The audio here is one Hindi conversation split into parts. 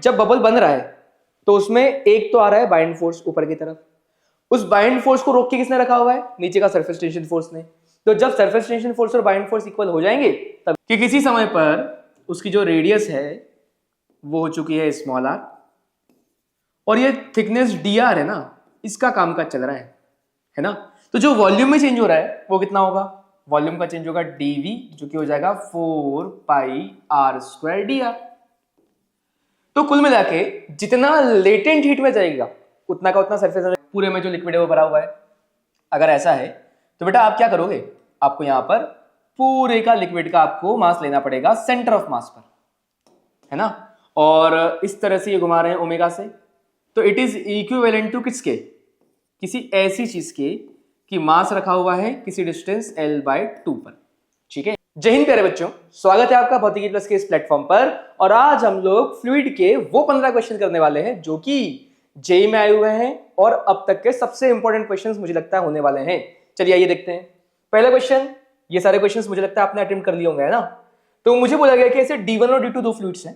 जब बबल बन रहा है तो उसमें एक तो आ रहा है बाइंड फोर्स ऊपर की तरफ, उस बाइंड फोर्स को रोक के किसने रखा हुआ है? नीचे का सरफेस टेंशन फोर्स ने। तो जब सरफेस टेंशन फोर्स और बाइंड फोर्स इक्वल हो जाएंगे तब कि किसी समय पर उसकी जो रेडियस है वो हो चुकी है स्मॉल आर, और ये थिकनेस डी आर है ना, इसका काम का चल रहा है ना। तो जो वॉल्यूम में चेंज हो रहा है वो कितना होगा? वॉल्यूम का चेंज होगा डीवी, जो कि हो जाएगा 4 pi R square D are. तो कुल मिला के जितना लेटेंट हीट में जाएगा उतना का उतना सरफेस पूरे में जो लिक्विड है वो भरा हुआ है। अगर ऐसा है तो बेटा आप क्या करोगे? आपको यहां पर पूरे का लिक्विड का आपको मास लेना पड़ेगा सेंटर ऑफ मास पर, है ना। और इस तरह से ये घुमा रहे हैं ओमेगा से, तो इट इज इक्विवेलेंट टू किसके? किसी ऐसी चीज के कि मास रखा हुआ है किसी डिस्टेंस L/2 पर। ठीक है, जय हिंद प्यारे बच्चों, स्वागत है आपका भौतिकी प्लस के इस प्लेटफॉर्म पर। और आज हम लोग फ्लूइड के वो 15 क्वेश्चन करने वाले हैं जो कि जेई में आए हुए हैं और अब तक के सबसे इंपॉर्टेंट क्वेश्चंस मुझे लगता है होने वाले हैं। चलिए आइए देखते हैं पहला क्वेश्चन। ये सारे क्वेश्चंस मुझे लगता है आपने अटेम्प्ट कर लिए होंगे, है ना। तो मुझे बोला गया कि ऐसे D1 और D2 दो फ्लूइड्स हैं,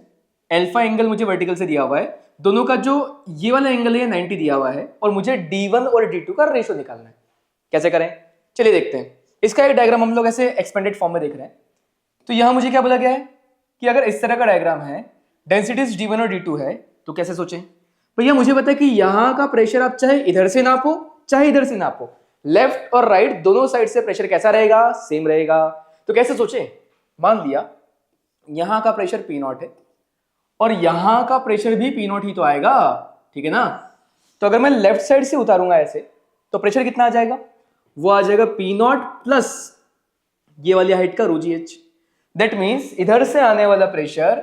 अल्फा एंगल मुझे वर्टिकल से दिया हुआ है, दोनों का जो ये वाला एंगल है 90 दिया हुआ है, और मुझे D1 और D2 का रेशियो निकालना है। कैसे करें? चलिए देखते हैं। इसका एक डायग्राम हम लोग ऐसे एक्सपेंडेड फॉर्म में देख रहे हैं। तो यहां मुझे क्या बोला गया है कि अगर इस तरह का डायग्राम है, डेंसिटीज D1 और D2 है, तो कैसे सोचें भैया? मुझे पता है कि यहां का प्रेशर आप चाहे इधर से नापो चाहे इधर से नापो, लेफ्ट और राइट दोनों साइड से प्रेशर कैसा रहेगा? सेम रहेगा। तो कैसे सोचें? मान लिया यहां का प्रेशर P0 है और यहां का प्रेशर भी P0 ही तो आएगा, ठीक है ना। तो अगर मैं लेफ्ट साइड से उतारूंगा ऐसे तो प्रेशर कितना आ जाएगा? वो आ जाएगा P0 प्लस ये वाली हाइट का ρgh। दैट मीन्स इधर से आने वाला प्रेशर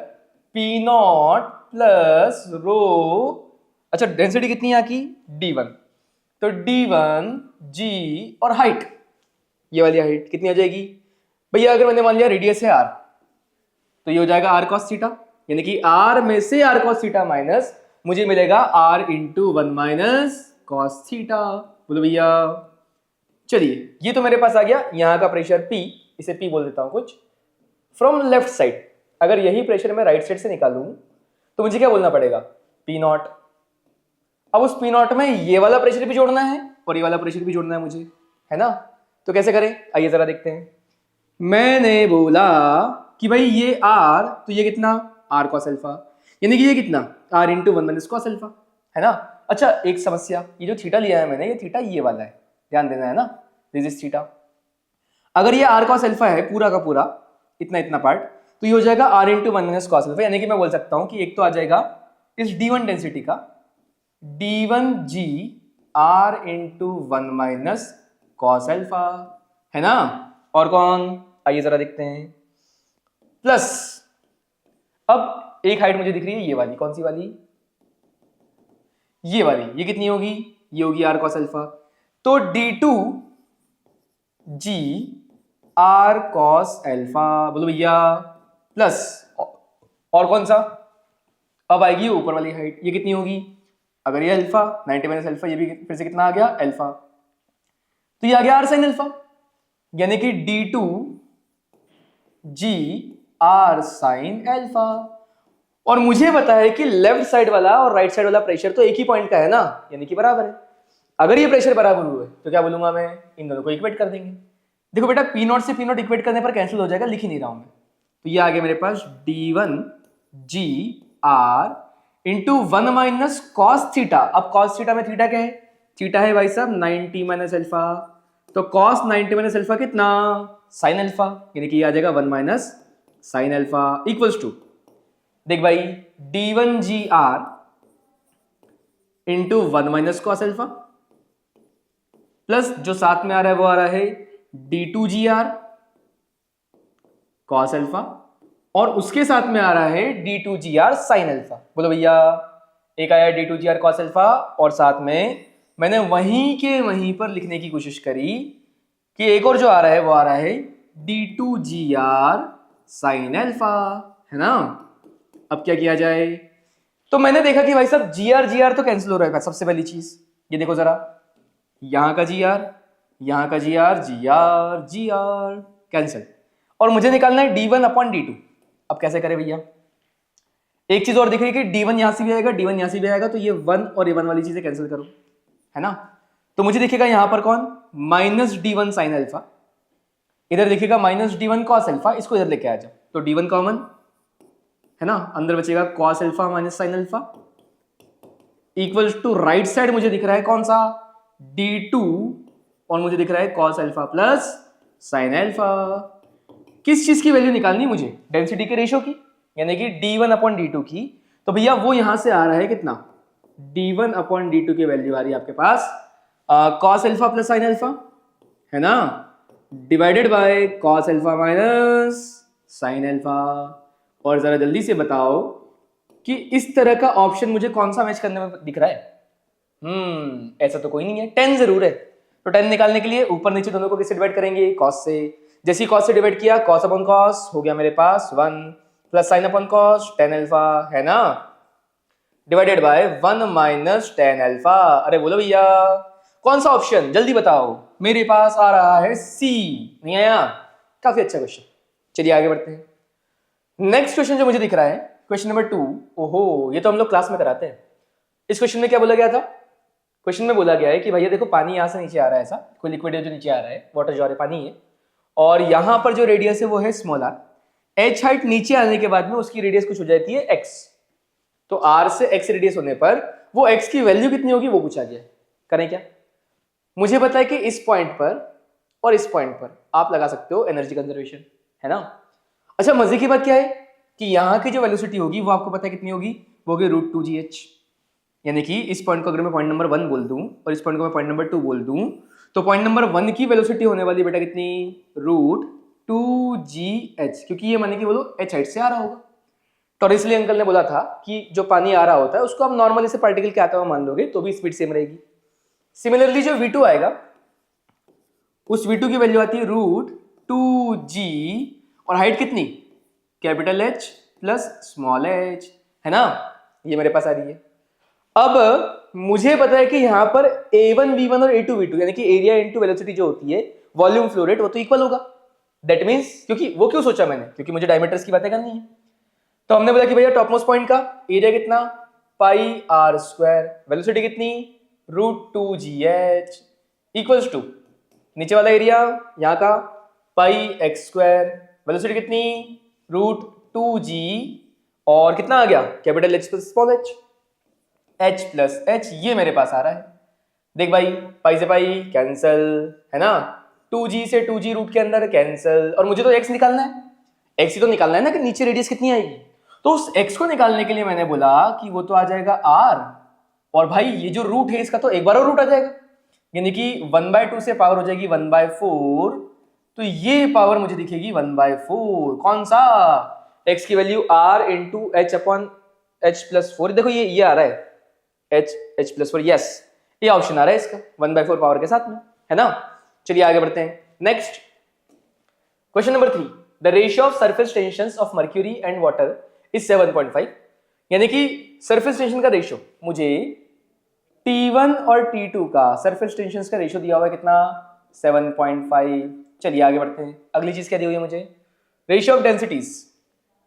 P0 प्लस रो, अच्छा डेंसिटी कितनी है की? D1, तो D1 G और हाइट, ये वाली हाइट कितनी आ जाएगी भैया? अगर मैंने मान लिया रेडियस है R, तो ये हो जाएगा R cos थीटा, यानी कि R में से R cos थीटा माइनस मुझे मिलेगा R into 1 minus cos theta. बोलो भैया। चलिए ये तो मेरे पास आ गया यहां का प्रेशर P, इसे P बोल देता हूं कुछ, फ्रॉम लेफ्ट साइड। अगर यही प्रेशर मैं राइट साइड से निकालूं तो मुझे क्या बोलना पड़ेगा? P0। अब उस P0 में ये वाला प्रेशर भी जोड़ना है और ये वाला प्रेशर भी जोड़ना है मुझे, है ना। तो कैसे करें? आइए जरा देखते हैं। मैंने बोला कि भाई ये R, तो ये कितना? R cos अल्फा, यानी कि ये कितना? R into 1 minus cos alpha, है ना। अच्छा एक समस्या, ये जो थीटा लिया है मैंने, ये थीटा ये वाला है, ध्यान देना है ना, दिस इज थीटा। अगर ये R cos अल्फा है पूरा का पूरा, इतना इतना पार्ट, तो ये हो जाएगा R into 1 minus cos alpha, यानी कि मैं बोल सकता हूं कि एक तो आ जाएगा इस D1 डेंसिटी का D1G R into 1 minus cos alpha, है ना। और कौन? आइए जरा देखते हैं। प्लस अब एक हाइट मुझे दिख रही है ये वाली, कौन सी वाली? ये वाली, ये कितनी होगी? ये होगी R cos अल्फा, तो D2G R cos अल्फा, बोलो भैया। प्लस और कौन सा? अब आएगी ऊपर वाली हाइट, ये कितनी होगी? अगर ये अल्फा 90 माइनस अल्फा, ये भी फिर से कितना आ गया? अल्फा, तो ये आ गया R sin अल्फा, यानी कि D2G R sin अल्फा। और मुझे पता है कि लेफ्ट साइड वाला और राइट साइड वाला प्रेशर तो एक ही पॉइंट का है ना, यानी कि बराबर है। अगर ये प्रेशर बराबर हुए तो क्या बोलूंगा मैं? इन दोनों को इक्वेट कर देंगे। देखो बेटा P0 से P0 इक्वेट करने पर कैंसिल हो जाएगा, लिख ही नहीं रहा हूं मैं। तो ये आ गया मेरे पास D1G R into 1 minus cos theta. अब cos थीटा में थीटा क्या है? थीटा है भाई साहब 90 माइनस अल्फा, तो cos 90 माइनस अल्फा कितना? sin अल्फा, यानी कि ये आ जाएगा 1 minus sin alpha equals to, देख भाई D1GR into 1 minus cos alpha, plus जो साथ में आ रहा है वो आ रहा है D2GR cos अल्फा, और उसके साथ में आ रहा है D2GR sin अल्फा। बोलो भैया। एक आया D2GR cos अल्फा और साथ में मैंने वहीं के वहीं पर लिखने की कोशिश करी कि एक और जो आ रहा है वो आ रहा है D2GR sin अल्फा, है ना। अब क्या किया जाए? तो मैंने देखा कि भाई साहब GR तो कैंसिल हो रहा है। सबसे पहली चीज ये देखो जरा, यहां का GR, यहां का GR कैंसिल, और मुझे निकालना है D1 अपॉन D2। अब कैसे करें भैया? एक चीज और दिख रही है कि d1 यहां से भी आएगा, d1 यहां से भी आएगा, तो ये 1 और ये 1 वाली चीजें कैंसिल करो, है ना। तो मुझे दिखेगा यहां पर कौन, -d1 sin अल्फा, इधर दिखेगा -d1 cos अल्फा, इसको इधर लेके आ जाओ, तो d1 कॉमन, है ना, अंदर बचेगा cos alpha minus sin alpha equals to right side मुझे दिख रहा है कौन सा, d2, और मुझे दिख रहा है cos alpha plus sin alpha. किस चीज की वैल्यू निकालनी है मुझे, डेंसिटी के रेशियो की, यानी कि d1 अपॉन d2 की। तो भैया वो यहां से आ रहा है कितना, d1 अपॉन d2 की वैल्यू आ रही है आपके पास cos alpha plus sin alpha, है ना, divided by cos alpha minus sin alpha. और जरा जल्दी से बताओ कि इस तरह का ऑप्शन मुझे कौन सा मैच करने में दिख रहा है। ऐसा तो कोई नहीं है, 10 जरूर है। तो 10 निकालने के लिए ऊपर नीचे दोनों को किससे डिवाइड करेंगे, cos से। जैसे ही cos से डिवाइड किया, cos अपॉन cos हो गया मेरे पास 1 plus sin upon cos tan alpha, है ना, divided by 1 minus tan alpha. अरे बोलो भैया कौन सा ऑप्शन, जल्दी बताओ। मेरे पास आ रहा है सी, नहीं आया, काफी अच्छा क्वेश्चन। चलिए आगे बढ़ते हैं। नेक्स्ट क्वेश्चन जो मुझे दिख रहा है, क्वेश्चन नंबर 2। ओहो, ये तो हम लोग क्लास में कराते हैं। इस क्वेश्चन में क्या बोला गया था, क्वेश्चन में बोला गया है कि भैया देखो पानी यहां से नीचे आ रहा है, ऐसा कोई लिक्विड है जो नीचे आ रहा है, वाटर जो आ रहा है पानी है, और यहां पर जो रेडियस है वो है स्मॉल आर। एच हाइट नीचे आने के बाद में उसकी रेडियस कुछ हो जाती है एक्स, तो आर से एक्स रेडियस होने पर वो एक्स की वैल्यू कितनी होगी वो पूछा गया है। करें क्या, मुझे पता है कि इस पॉइंट पर और इस पॉइंट पर आप लगा सकते हो एनर्जी कंजर्वेशन, है ना। अच्छा मजे की बात क्या है कि यहाँ की जो वेलोसिटी होगी वो आपको पता है कितनी होगी, वो होगी √2gh। यानी कि इस पॉइंट को अगर मैं पॉइंट नंबर 1 बोल दूं और इस पॉइंट को मैं पॉइंट नंबर 2 बोल दूं, तो पॉइंट नंबर 1 की वेलोसिटी होने वाली बेटा कितनी, √2gh, क्योंकि ये माने कि बोलो h हाइट से आ रहा होगा। तो इसलिए अंकल ने बोला था कि जो पानी आ रहा होता है उसको आप नॉर्मली से पार्टिकल के आता हुआ मान लोगे तो भी स्पीड सेम रहेगी। सिमिलरली जो v2 आएगा, उस v2 की वैल्यू आती है √2g, और हाइट कितनी, capital H plus small h, है ना, ये मेरे पास आ रही है। अब मुझे पता है कि यहां पर a1 v1 और a2 v2 यानी कि एरिया इनटू वेलोसिटी जो होती है, वॉल्यूम फ्लो रेट, वो तो इक्वल होगा। दैट मींस, क्योंकि वो क्यों सोचा मैंने, क्योंकि मुझे डायमीटर्स की बातें करनी है। तो हमने बोला कि भैया टॉप मोस्ट पॉइंट का एरिया कितना, πr², वेलोसिटी कितनी, √2gh इक्वल्स टू नीचे वाला एरिया यहाँ का πx², वेलोसिटी कितनी, √2g, और कितना आ गया, capital H plus small h, h plus h, ये मेरे पास आ रहा है। देख भाई, पाई से पाई कैंसल, है ना, 2g से 2g रूट के अंदर कैंसल, और मुझे तो x निकालना है, x ही तो निकालना है ना कि नीचे रेडियस कितनी आएगी। तो उस x को निकालने के लिए मैंने बोला कि वो तो आ जाएगा r, और भाई ये जो रूट है इसका तो एक बार और रूट आ जाएगा, यानी कि 1/2 से पावर हो जाएगी 1/4, तो ये पावर मुझे दिखेगी 1/4। कौन सा, x की value r into h upon h plus 4, देखो ये आ रहा है h प्लस 4, यस ये ऑप्शन आ रहा है इसका 1/4 पावर के साथ में, है ना। चलिए आगे बढ़ते हैं। Next question number 3, the ratio of surface tensions of mercury and water is 7.5, यानी कि सरफेस टेंशन का रेशियो मुझे T1 और T2 का सरफेस टेंशंस का रेशियो दिया हुआ है कितना, 7.5। चलिए आगे बढ़ते हैं। अगली चीज क्या दी हुई है मुझे, रेशियो ऑफ डेंसिटीज,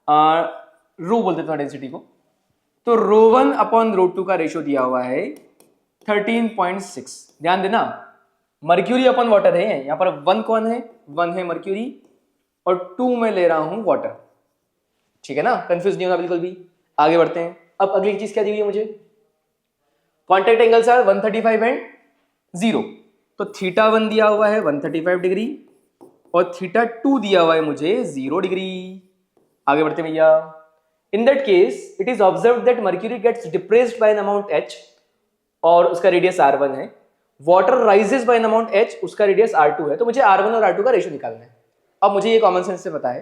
रो बोल देता हूं डेंसिटी को, तो ρ1 अपॉन ρ2 का रेशियो दिया हुआ है 13.6। ध्यान देना, मर्क्यूरी अपॉन वाटर है, यहां पर 1 कौन है, 1 है मर्क्यूरी, और 2 में ले रहा हूं वाटर, ठीक है ना, कंफ्यूज नहीं होना बिल्कुल भी। आगे बढ़ते हैं। अब अगली चीज क्या दी हुई है मुझे, कॉन्टैक्ट एंगल्स आर 135 एंड 0, तो θ1 दिया हुआ है 135 डिग्री और θ2 दिया हुआ है मुझे 0 डिग्री। आगे बढ़ते भैया। In that case it is observed that mercury gets depressed by an amount h, और उसका रेडियस r1 है, water rises by an amount h, उसका रेडियस r2 है, तो मुझे r1 और r2 का रेशियो निकालना है। अब मुझे ये कॉमन सेंस से पता है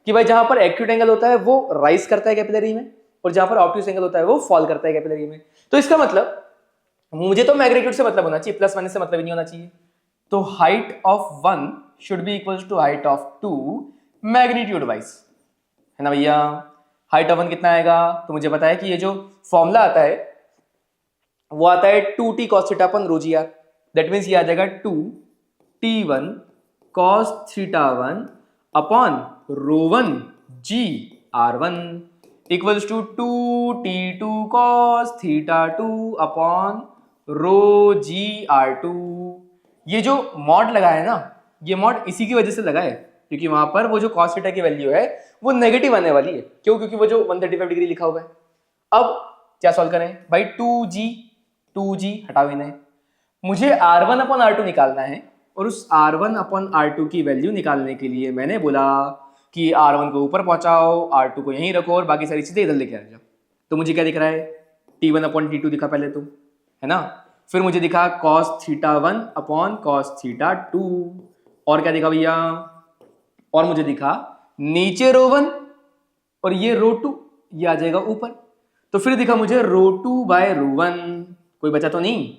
कि भाई जहां पर एक्यूट एंगल होता है वो राइज करता है कैपिलरी में, और जहां पर ऑब्ट्यूज एंगल होता है वो फॉल करता है कैपिलरी में। तो इसका मतलब मुझे तो मैग्नीट्यूड से मतलब होना चाहिए, प्लस माइनस से मतलब ही नहीं होना चाहिए। तो height of 1 should be equals to height of 2 magnitude wise, है ना भैया। हाइट ऑफ 1 कितना आएगा, तो मुझे पता है कि ये जो फॉर्मूला आता है वो आता है 2t cos theta upon ρgr, that means ये आ जाएगा 2t1 cos θ1 upon ρ1 g r1 equals to 2t2 cos theta 2 upon rho G r2। ये जो मॉड लगा है ना, ये मॉड इसी की वजह से लगा है क्योंकि वहां पर वो जो cos थीटा की वैल्यू है वो नेगेटिव आने वाली है। क्यों? क्योंकि वो जो 135 डिग्री लिखा हुआ है। अब क्या सॉल्व करें भाई? 2g हटाओ इन्हें। मुझे r1 अपॉन r2 निकालना है और उस r1 अपॉन r2 की वैल्यू निकालने के लिए मैंने बोला कि r1 को ऊपर पहुंचाओ, r2 को यहीं रखो और बाकी सारी चीजें इधर लेके आ जाओ। तो मुझे क्या दिख रहा है? t1 अपॉन t2 दिखा पहले तो, है ना। फिर मुझे दिखा cos theta 1 upon cos theta 2। और क्या दिखा भैया? और मुझे दिखा नीचे रो 1 और ये रो 2, ये आ जाएगा ऊपर। तो फिर दिखा मुझे रो 2 बाय रो 1। कोई बचा तो नहीं?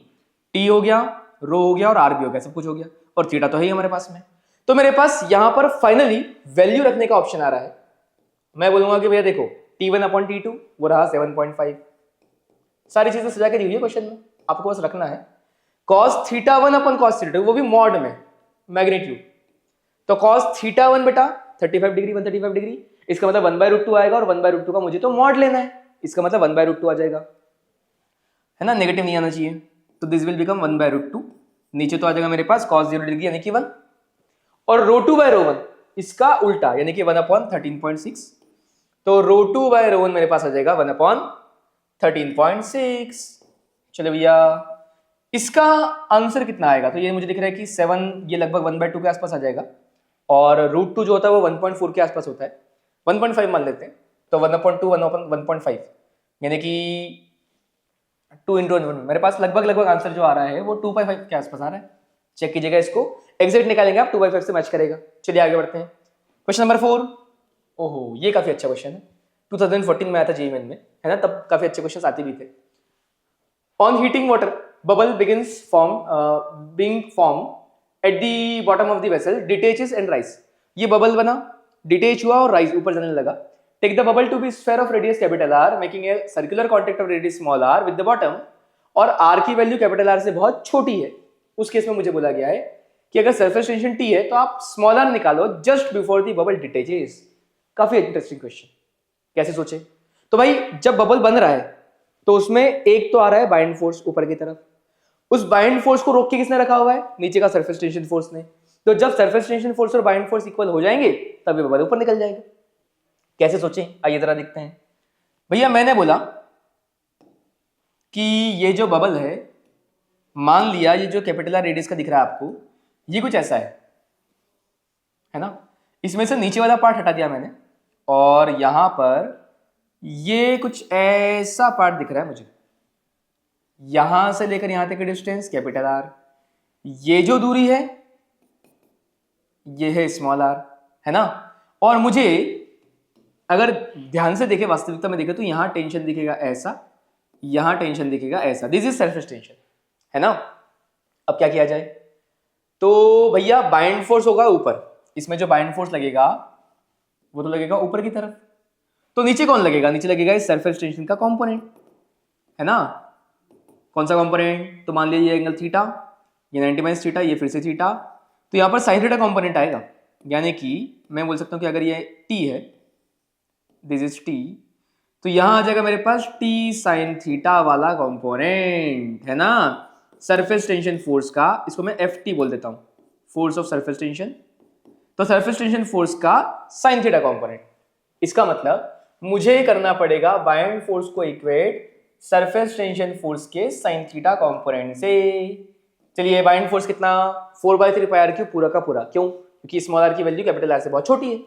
t हो गया, रो हो गया और r भी हो गया, सब कुछ हो गया और थीटा तो है ही हमारे पास में। तो मेरे पास यहां पर फाइनली वैल्यू रखने का ऑप्शन आ रहा है। मैं बोलूंगा कि भैया देखो t1 अपॉन t2 वो रहा 7.5। सारी चीजें सजा के दी हुई है क्वेश्चन में, आपको बस रखना है। cos theta 1 upon cos theta 2 वो भी मॉड में, मैग्नीट्यूड। तो cos थीटा 1 बेटा 35 डिग्री 135 डिग्री, इसका मतलब 1/√2 आएगा और 1/√2 का मुझे तो मॉड लेना है, इसका मतलब 1/√2 आ जाएगा, है ना। नेगेटिव नहीं आना चाहिए, तो दिस विल बिकम 1/√2। नीचे तो आ जाएगा मेरे पास cos 0 डिग्री यानी कि 1 और रो 2 बाय रो 1 इसका उल्टा यानी कि 1/13.6। तो रो 2 बाय रो 1 मेरे पास आ जाएगा 1/13.6। चलो भैया इसका आंसर कितना आएगा? तो ये मुझे दिख रहा है कि 7, ये लगभग 1/2 के आसपास आ जाएगा और √2 जो होता है वो 1.4 के आसपास होता है, 1.5 मान लेते हैं। तो 1/2 1/1.5 यानी कि 2 × 1 मेरे पास लगभग आंसर जो आ रहा है वो 2/5 के आसपास आ रहा है। चेक कीजिएगा इसको, एग्जैक्ट निकालेंगे आप 2/5 से मैच करेगा। चलिए आगे बढ़ते हैं। Question number 4। ओहो ये काफी अच्छा क्वेश्चन है, 2014 में आया था जेईई में, है ना, तब काफी अच्छे क्वेश्चन आते भी थे। On heating water bubble begins being formed at the bottom of the vessel detaches and rise। ये बबल बना, डिटेच हुआ और राइज ऊपर जाने लगा। Take the bubble to be sphere of radius capital R making a circular contact of radius small R with the bottom, और आर की वैल्यू कैपिटल आर से बहुत छोटी है। उस केस में मुझे बोला गया है कि अगर सरफेस टेंशन टी है तो आप स्मॉल आर निकालो जस्ट बिफोर द बबल डिटेचेस। काफी इंटरेस्टिंग क्वेश्चन, कैसे सोचे? तो भाई जब बबल बन रहा है तो उसमें एक तो आ रहा है बाइंड फोर्स ऊपर की तरफ, उस बाइंड फोर्स को रोक के किसने रखा हुआ है? नीचे का सरफेस टेंशन फोर्स ने। तो जब सरफेस टेंशन फोर्स और बाइंड फोर्स इक्वल हो जाएंगे तब ये बबल ऊपर निकल जाएगा। कैसे सोचें? आइए जरा देखते हैं। भैया मैंने बोला कि ये जो बबल है, मान लिया ये जो कैपिटल आर रेडियस का दिख रहा है आपको, ये कुछ ऐसा है ना। इसमें से नीचे वाला पार्ट हटा दिया मैंने और यहां पर ये कुछ ऐसा पार्ट दिख रहा है मुझे, यहां से लेकर यहां तक की डिस्टेंस कैपिटल आर, ये जो दूरी है ये है स्मॉल आर, है ना। और मुझे अगर ध्यान से देखे, वास्तविकता में देखे तो यहां टेंशन दिखेगा ऐसा, यहां टेंशन दिखेगा ऐसा, दिस इज सरफेस टेंशन, है ना। अब क्या किया जाए? तो भैया बाइंड फोर्स होगा ऊपर, इसमें जो बाइंड फोर्स लगेगा वो तो लगेगा ऊपर की तरफ, तो नीचे कौन लगेगा? नीचे लगेगा इस सरफेस टेंशन का कंपोनेंट, है ना। कौन सा कंपोनेंट? तो मान लीजिए एंगल थीटा, ये 90 - थीटा, ये फिर से थीटा, तो यहाँ पर साइन थीटा कंपोनेंट आएगा। यानी कि मैं बोल सकता हूँ कि अगर ये t है, दिस इज t, तो यहाँ आ जाएगा मेरे पास t साइन थीटा वाला कंपोनेंट, है ना। सरफेस टेंशन फोर्स का, इसको मैं ft बोल देता हूँ, फोर्स ऑफ सरफेस टेंशन। तो सरफेस टेंशन फोर्स का साइन थीटा कंपोनेंट, इसका मतलब मुझे करना पड़ेगा बाइंड फोर्स को इक्वेट सरफेस टेंशन फोर्स के साइन थीटा कंपोनेंट से। चलिए बाइंड फोर्स कितना? 4/3 पाई आर क्यूब पूरा का पूरा। क्यों? क्योंकि स्मॉल आर की वैल्यू कैपिटल आर से बहुत छोटी है,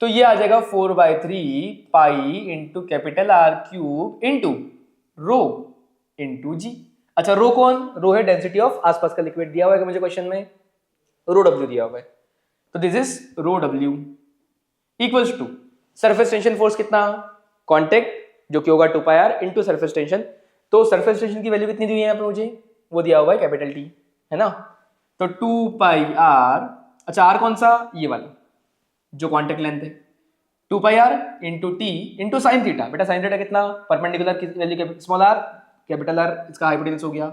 तो ये आ जाएगा 4/3 pi into capital R cube into rho into G. अच्छा रो कौन? रो है डेंसिटी ऑफ आसपास का लिक्विड, दिया हुआ है मुझे क्वेश्चन में, रो डब्ल्यू दिया हुआ है, तो this is rho W equals to surface tension force कितना? कॉन्टेक्ट जो कि होगा 2 pi R into surface tension. तो सरफेस टेंशन की वैल्यू कितनी दी है यहाँ पे मुझे? वो दिया हुआ है कैपिटल टी, है ना। तो 2 पाई आर, अच्छा आर कौन सा? ये वाला जो कॉन्टेक्ट लेंथ है, 2 pi R into T into sine theta. बेटा साइन थीटा कितना? परपेंडिकुलर की value small R, capital R इसका हाइपोटेन्यूज हो गया,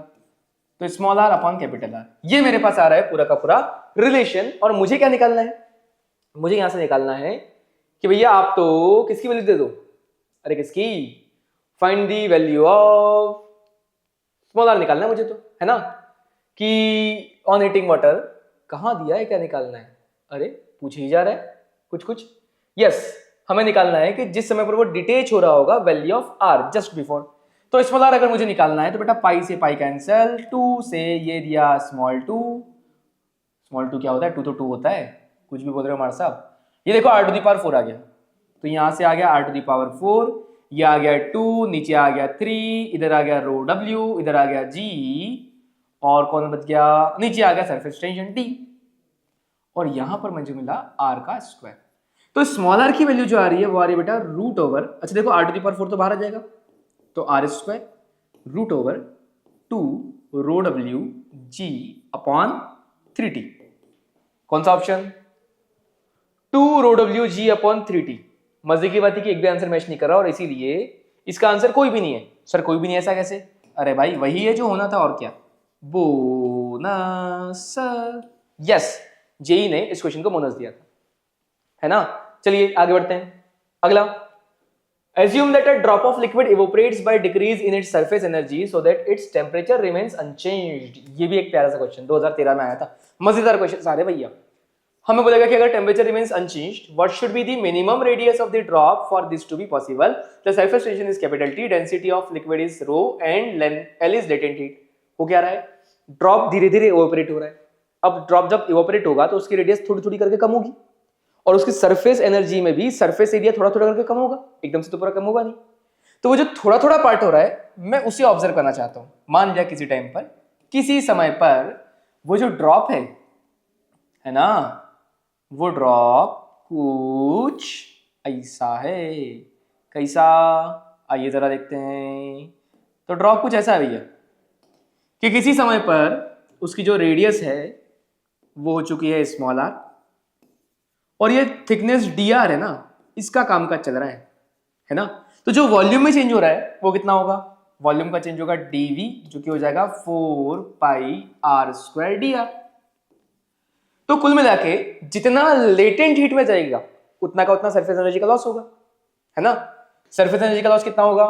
तो small R upon capital R. ये मेरे पास आ रहा है पूरा का पूरा रिलेशन। और मुझे क्या निकालना है? मुझे यहां से निकालना है कि भैया आप तो किसकी वैल्यू दे दो? अरे किसकी? Find the value of small R निकालना है मुझे तो, है ना, कि ऑन हीटिंग वाटर कहाँ दिया है, क्या निकालना है? अरे पूछ ही जा रहा है कुछ कुछ। यस, हमें निकालना है कि जिस समय पर वो डिटेच हो रहा होगा value of R just before. तो स्मॉल आर अगर मुझे निकालना है तो बेटा पाई से पाई कैंसिल, 2 से ये दिया स्मॉल टू क्या होता है? 2 तो 2 होता है, कुछ भी बोल रहे हो हमारे साहब। ये देखो r टू दी पावर 4 आ गया, तो यहां से आ गया r टू दी पावर 4, ये आ गया 2, नीचे आ गया 3, इधर आ गया रो w, इधर आ गया g, और कौन बच गया? नीचे आ गया सरफेस टेंशन t, और यहां पर मुझे मिला r का स्क्वायर। तो स्मॉल r की वैल्यू जो आ रही है वो आ रही है बेटा रूट ओवर, अच्छा देखो r टू दी पावर 4 तो बाहर आ जाएगा, तो r स्क्वायर रूट ओवर 2 रो w g अपॉन 3t। कौन सा ऑप्शन? 2 रो w g अपॉन 3t। मजे की बात है कि एक भी आंसर मैच नहीं कर रहा और इसीलिए इसका आंसर कोई भी नहीं है। सर कोई भी नहीं, ऐसा कैसे? अरे भाई वही है जो होना था, और क्या? बोनस। यस, जेई ने इस क्वेश्चन को बोनस दिया था, है ना। चलिए आगे बढ़ते हैं। अगला, assume that a drop of liquid evaporates by decrease in its surface energy so that its temperature remains unchanged। ये भी एक प्यारा सा क्वेश्चन 2013 में आया था, मजेदार क्वेश्चन सारे भैया। हमें बोलेगा कि अगर temperature remains unchanged, what should be the minimum radius of the drop for this to be possible? The surface tension is capital T, density of liquid is rho and L is latent heat. हो क्या रहा है? ड्रॉप धीरे धीरे इवेपोरेट हो रहा है। अब ड्रॉप जब इवेपोरेट होगा तो उसकी रेडियस थोड़ी थोड़ी करके कम होगी, और उसकी सरफेस एनर्जी में भी सरफेस एरिया थोड़ा थोड़ा करके कम होगा, एकदम से तो पूरा कम होगा नहीं। तो वो जो थोड़ा थोड़ा पार्ट हो रहा है मैं उसे ऑब्जर्व करना चाहता हूं। मान लिया किसी टाइम पर, किसी समय पर वो जो ड्रॉप है ना, वो ड्रॉप कुछ ऐसा है। कैसा? आइए जरा देखते हैं। तो ड्रॉप कुछ ऐसा है भैया कि किसी समय पर उसकी जो रेडियस है वो हो चुकी है स्मॉल आर, और ये थिकनेस dr है ना, इसका काम काज चल रहा है ना। तो जो वॉल्यूम में चेंज हो रहा है वो कितना होगा? वॉल्यूम का चेंज होगा dv, जो कि हो जाएगा 4 पाई r स्क्वायर dr। तो कुल मिला के जितना लेटेंट हीट में जाएगा उतना का उतना सरफेस एनर्जी का लॉस होगा, है ना। सरफेस एनर्जी का लॉस कितना होगा?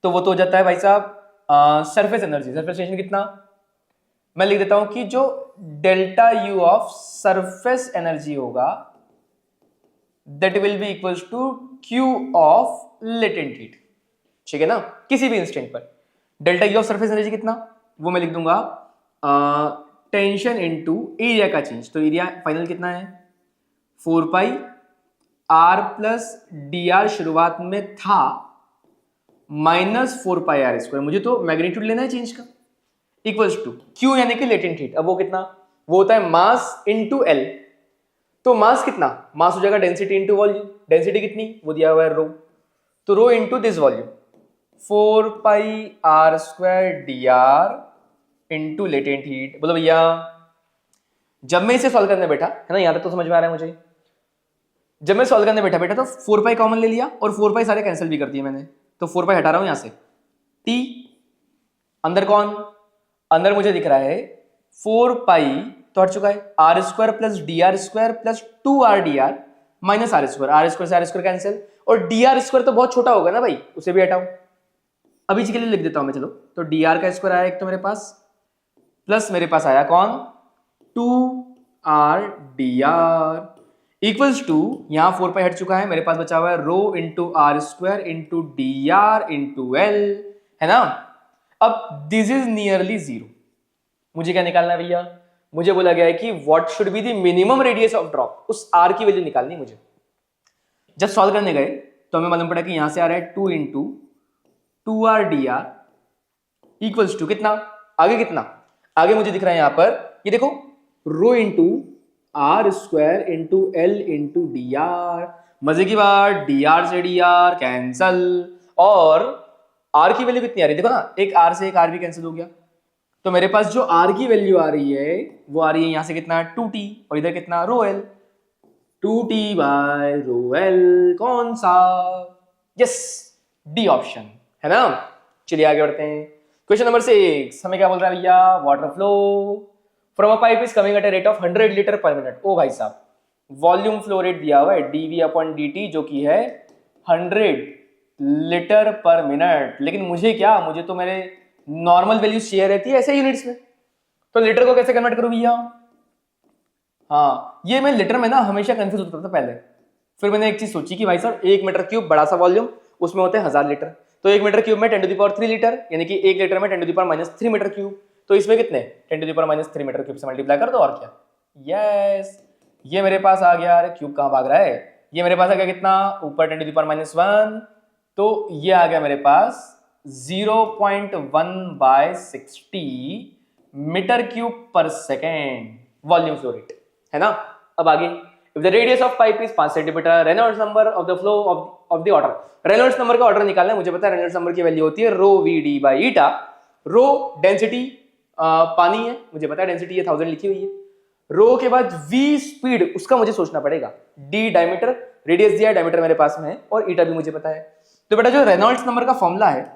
तो वो तो हो जाता है भाई साहब सरफेस एनर्जी, सरफेस टेंशन कितना, मैं लिख देता हूं कि जो delta U of surface energy होगा that will be equals to Q of latent heat. ठीक है ना। किसी भी इंस्टेंट पर delta U of surface energy कितना, वो मैं लिख दूंगा टेंशन इनटू एरिया का चेंज। तो एरिया फाइनल कितना है? 4 pi R plus D R शुरुआत में था माइनस 4 पाई आर स्क्वायर, मुझे तो मैग्नीट्यूड लेना है चेंज का, इक्वल्स टू क्यू यानी कि लेटेंट हीट। अब वो कितना? वो होता है मास इनटू एल। तो मास कितना? मास हो जाएगा डेंसिटी इनटू वॉल्यूम। डेंसिटी कितनी? वो दिया हुआ है रो, तो rho into this volume 4 pi R square D R into latent heat. बोलो भैया, जब मैं इसे सॉल्व करने बैठा, है ना, यहां तक तो समझ में आ रहा है मुझे। जब मैं सॉल्व करने बैठा बेटा तो 4 पाई कॉमन ले लिया और 4 पाई सारे कैंसिल भी कर दिए मैंने, तो 4 पाई हटा रहा हूं यहां से। टी अंदर कौन? अंदर मुझे दिख रहा है 4 पाई तो हट चुका है, R square plus D R square plus 2 R D R minus R square से आर स्क्वायर कैंसिल, और डी आर स्क्वायर तो बहुत छोटा होगा ना भाई, उसे भी हटाओ। अभी के लिए लिख देता हूं मैं, चलो। तो डी आर का स्क्वायर आया एक तो मेरे पास, प्लस मेरे पास आया कौन? 2 R D R equals to, यहां 4 पाई हट चुका है, मेरे पास बचा हुआ है rho into R square into D R into L, है ना। अब दिस इज नियरली जीरो। मुझे क्या निकालना है भैया? मुझे बोला गया है कि what should be the minimum radius of drop, उस आर की वैल्यू निकालनी मुझे। जब सॉल्व करने गए तो हमें मालूम पड़ा कि यहां से आ रहा है 2 into 2 R D R equals to कितना? आगे कितना? आगे मुझे दिख रहा है यहां पर, ये देखो, rho into R square into L into D R. मजे की बात, डी आर से डी आर कैंसल, और आर की वैल्यू कितनी आ रही है? देखो ना, एक आर से एक आर भी कैंसिल हो गया, तो मेरे पास जो आर की वैल्यू आ रही है वो आ रही है यहां से कितना? 2t, और इधर कितना? Rho L. 2t by rho L, कौन सा? यस, डी ऑप्शन, है ना। चलिए आगे बढ़ते हैं। क्वेश्चन नंबर 6 हमें क्या बोल रहा है भैया? Water flow from a pipe is coming at a rate of 100 litre per minute. ओ भाई साहब, वॉल्यूम फ्लो रेट दिया हुआ है dv अपॉन dt जो कि है 100 लीटर पर मिनट, लेकिन मुझे क्या, मुझे तो मेरे नॉर्मल वैल्यू शेयर रहती है ऐसे यूनिट्स में, तो लीटर को कैसे कन्वर्ट करूं भैया? हाँ, ये मैं लीटर में ना हमेशा कंफ्यूज होता था पहले, फिर मैंने एक चीज सोची कि भाई साहब 1 मीटर क्यूब बड़ा सा वॉल्यूम, उसमें होते हैं 1000 लीटर, तो 1 मीटर क्यूब में 10⁻³ लीटर, यानी कि 1 लीटर में 10⁻³ मीटर क्यूब, तो इसमें कितने 10⁻³ मीटर क्यूब से मल्टीप्लाई कर दो और क्या। यस, ये मेरे पास आ गया। अरे क्यूब कहाँ भाग रहा है, ये मेरे पास आ गया कितना, ऊपर 10⁻⁻1, तो ये आ गया मेरे पास 0.1/60 मीटर क्यूब पर सेकेंड वॉल्यूम फ्लो रेट, है ना। अब आगे, if the radius of pipe is 5 centimetre, Reynolds number of the flow of the order, Reynolds number का ऑर्डर निकालना है, मुझे पता है रेनॉल्ड्स नंबर की वैल्यू होती है rho V D by eta. Rho density पानी है, मुझे पता है डेंसिटी है 1000 लिखी हुई है, रो के बाद वी स्पीड, उसका मुझे सोचना पड़ेगा, डी डायमीटर, रेडियस दिया है, डायमीटर मेरे पास में है, और ईटा भी मुझे पता है। तो बेटा जो रेनॉल्ड्स नंबर का फॉर्मूला है,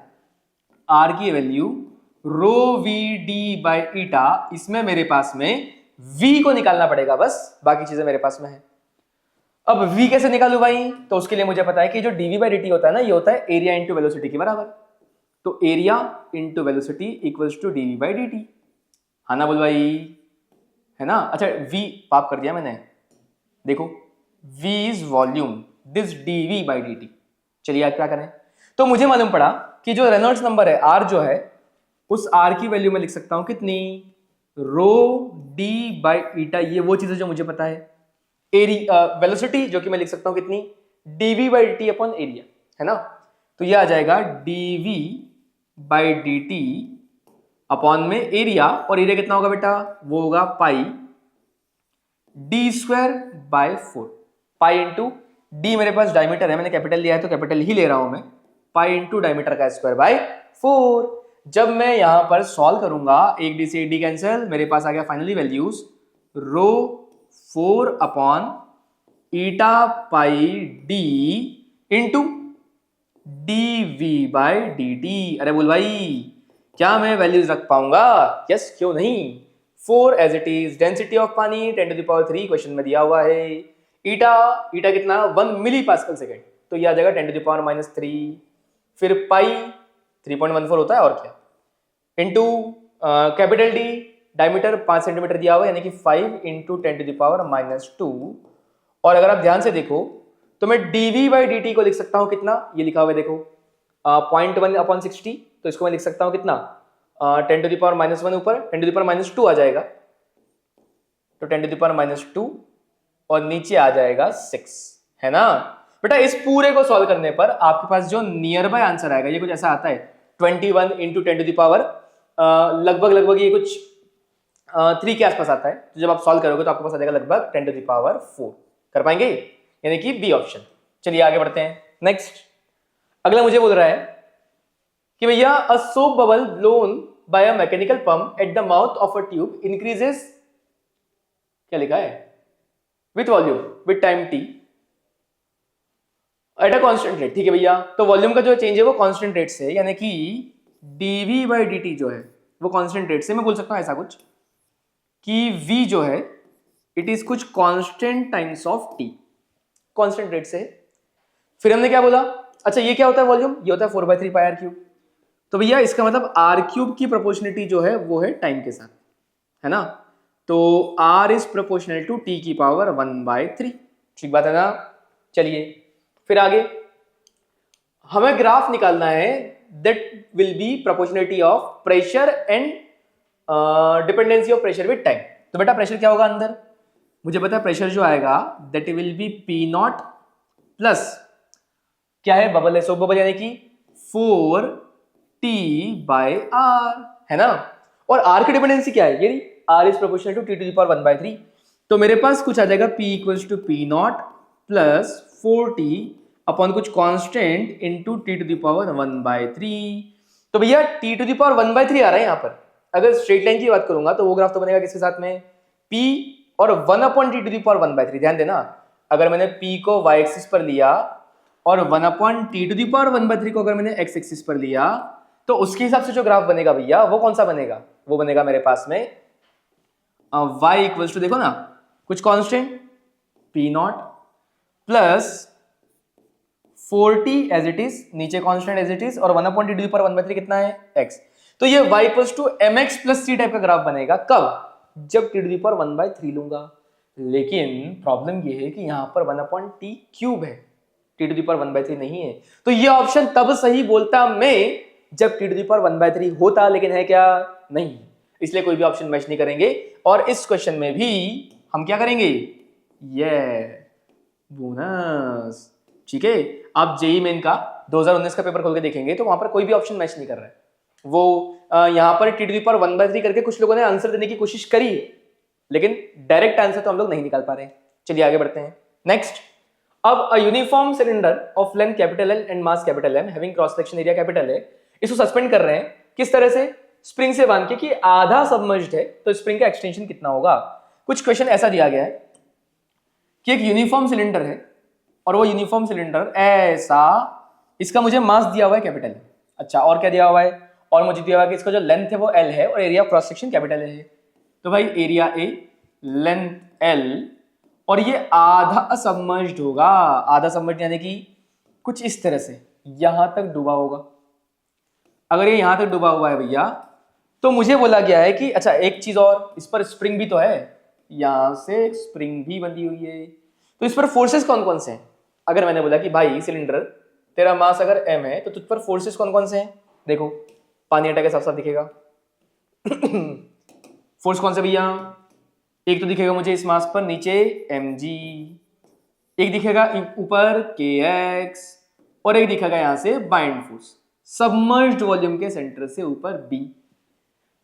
आर की value rho V D by eta, इसमें मेरे पास में v को निकालना पड़ेगा, बस बाकी चीजें मेरे पास में है। अब v कैसे निकालू भाई, तो उसके लिए मुझे पता है कि जो dv बाई dt होता है ना, ये होता है एरिया इंटू वेलोसिटी के बराबर, तो area into velocity equals to dv by dt, हाँ ना बोल भाई, है ना। अच्छा v पाप कर दिया मैंने, देखो v is volume, this dv by dt। चलिए आप क्या करें, तो मुझे मालूम पड़ा कि जो रेनॉल्ड्स नंबर है r जो है, उस r की वैल्यू में लिख सकता हूं कितनी, रो डी बाई ईटा, ये वो चीज है जो मुझे पता है। एरिया वेलोसिटी जो कि मैं लिख सकता हूं कितनी, DV by D T upon area, है ना। तो ये आ जाएगा DV by D T upon में एरिया, और एरिया कितना होगा बेटा, वो होगा pi D square by 4, pi into D मेरे पास डायमीटर है, मैंने कैपिटल लिया है तो कैपिटल ही ले रहा हूं मैं, पाई इंटू डायमीटर का स्क्वायर बाय 4। जब मैं यहां पर सॉल्व करूंगा, एक डी से डी कैंसिल, मेरे पास आ गया finally values rho 4 upon eta pi D into D V by D T. अरे बोल भाई, क्या मैं वैल्यूज रख पाऊंगा? यस, क्यों नहीं। 4 as it is, density of पानी 10⁻³ क्वेश्चन में दिया हुआ है, ईटा कितना 1 मिली पास्कल सेकेंड, तो ये आ जाएगा 10⁻³ फिर पाई 3.14 होता है और क्या, into capital D diameter 5 centimetre दिया हुआ है, यानी कि 5 इंटू 10⁻²। और अगर आप ध्यान से देखो तो मैं dv बाई dt को लिख सकता हूं कितना, ये लिखा हुआ है देखो 0.1/60, तो इसको मैं लिख सकता हूं कितना 10⁻⁻1 ऊपर 10⁻², आ जाएगा तो 10⁻² और नीचे आ जाएगा 6, है ना बेटा। इस पूरे को सॉल्व करने पर आपके पास जो नियर बाय आंसर आएगा, ये कुछ ऐसा आता है 21 इंटू 10⁻, लगभग ये कुछ 3 के आसपास आता है, तो जब आप सॉल्व करोगे तो आपके पास आ जाएगा लगभग 10⁻4। कर पाएंगे, यानी कि बी ऑप्शन। चलिए आगे बढ़ते हैं। नेक्स्ट, अगला मुझे बोल रहा है कि भैया a soap bubble blown by a mechanical pump at the mouth of a tube increases, क्या लिखा है, with volume with time T at a constant rate. ठीक है भैया, तो वॉल्यूम का जो चेंज है वो कांस्टेंट रेट से, यानी कि dv बाई dt जो है वो कांस्टेंट रेट से, मैं बोल सकता हूं ऐसा कुछ कि v जो है इट इज कुछ constant times of t, constant rate से। फिर हमने क्या बोला, अच्छा ये क्या होता है वॉल्यूम, ये होता है 4/3 पाई आर क्यूब। तो भैया इसका मतलब आर क्यूब की प्रोपोर्शनलिटी जो है वो है टाइम के साथ, है ना। तो r is proportional to t की पावर 1/3, ठीक बात है ना। चलिए फिर आगे हमें ग्राफ निकालना है that will B proportionality of pressure and dependency of pressure with time. तो बेटा प्रेशर क्या होगा अंदर, मुझे पता है प्रेशर जो आएगा that will B P0 plus क्या है, बबल है, सोप बबल, यानी कि 4t/r, है ना। और r की डिपेंडेंसी क्या है, ये r is proportional to t to the power 1/3, तो मेरे पास कुछ आ जाएगा p equals to P0 plus 4t upon कुछ constant into t to the power 1/3। तो भैया t टू द पावर 1/3 आ रहा है यहाँ पर। अगर स्ट्रेट लाइन की बात करूंगा तो वो ग्राफ तो बनेगा किसके साथ में, p और 1/t टू द पावर 1/3। ध्यान देना, अगर मैंने p को y एक्सिस पर लिया और 1/t टू द पावर 1/3 को अगर मैंने x एक्सिस पर लिया, तो उसके हिसाब से जो ग्राफ बनेगा भैया वो कौन सा बनेगा, वो बनेगा मेरे पास में y इक्वल्स टू, देखो ना, कुछ constant P0 plus 40 as it is, नीचे कांस्टेंट एज इट इज, और 1/t⁻⁴ कितना है x। तो ये y = mx + c टाइप का ग्राफ बनेगा। कब? जब t⁻⁴ लूंगा। लेकिन प्रॉब्लम ये है कि यहां पर 1/t³ है, t⁻⁴ नहीं है। तो ये ऑप्शन तब सही बोलता मैं जब t⁻⁴ होता, लेकिन है क्या? नहीं, इसलिए कोई भी ऑप्शन मैच नहीं करेंगे। और इस क्वेश्चन में भी हम क्या करेंगे? ये बोनस। ठीक है, आप जेईई मेन का 2019 का पेपर खोल के देखेंगे तो वहां पर कोई भी ऑप्शन मैच नहीं कर रहा है। वो यहां पर t⁻⁴ करके कुछ लोगों ने आंसर देने की कोशिश करी है, लेकिन डायरेक्ट आंसर तो हम लोग नहीं निकाल पा रहे हैं। चलिए आगे बढ़ते हैं। नेक्स्ट, अब a uniform cylinder of length capital L and mass capital M having cross section area capital A, इसको सस्पेंड कर रहे हैं। किस तरह से? स्प्रिंग से बांध के कि आधा सबमर्ज्ड है, तो स्प्रिंग का एक्सटेंशन कितना होगा। कुछ क्वेश्चन ऐसा दिया गया है कि एक यूनिफॉर्म सिलेंडर है और वो यूनिफॉर्म सिलेंडर ऐसा, इसका मुझे मास दिया हुआ है कैपिटल। अच्छा, और क्या दिया हुआ है? और मुझे दिया हुआ है कि इसका जो लेंथ है वो L है और area of cross section capital है। तो भाई एरिया A, लेंथ L, और ये आधा सबमर्ज्ड होगा। आधा सबमर्ज्ड यानी कि कुछ इस तरह से यहां तक डूबा होगा। अगर ये यहां तक डूबा हुआ है भैया, तो मुझे बोला गया है कि अच्छा एक चीज और, इस पर स्प्रिंग भी तो है, यहां से स्प्रिंग भी बंधी हुई है। तो इस पर फोर्सेस कौन कौन से हैं? अगर मैंने बोला कि भाई सिलेंडर तेरा मास अगर m है तो तुझ पर फोर्सेस कौन कौन से हैं? देखो पानी हटा के साफ साफ दिखेगा। फोर्स कौन से भैया? एक तो दिखेगा मुझे इस मास पर नीचे mg, एक दिखेगा ऊपर kx, और एक दिखेगा यहां से बाइंड फोर्स सबमर्ज्ड वॉल्यूम के सेंटर से ऊपर b।